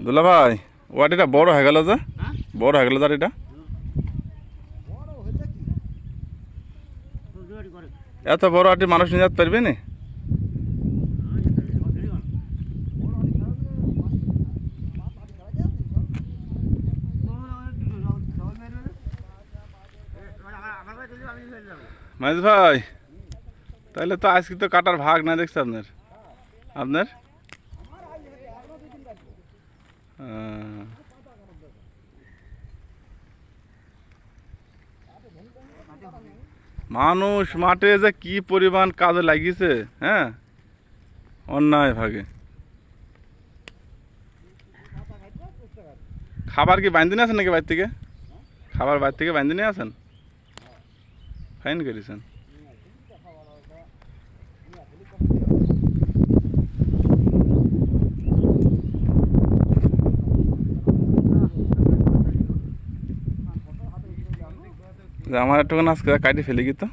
দুলা ভাই ওয়াটিটা বড় হয়ে গেল যে, বড় হয়ে গেল যার এটা এত বড় আটি মানুষ নিয়ে যেতে পারবে না? মাইজ ভাই তাহলে তো আজকে তো কাটার ভাগ না দেখছি আপনার আপনার মানুষ মাঠে যে কি পরিমাণ কাজে লাগিয়েছে, হ্যাঁ অন্যায় ভাগে। খাবার কি বাইন্দে নিয়ে আসেন নাকি বাইর থেকে? খাবার বাইর থেকে বাইন্দে নিয়ে আসেন? ফাইন করেছেন। আমার একটুখানি আজকে কাটি ফেলে গিয়ে তো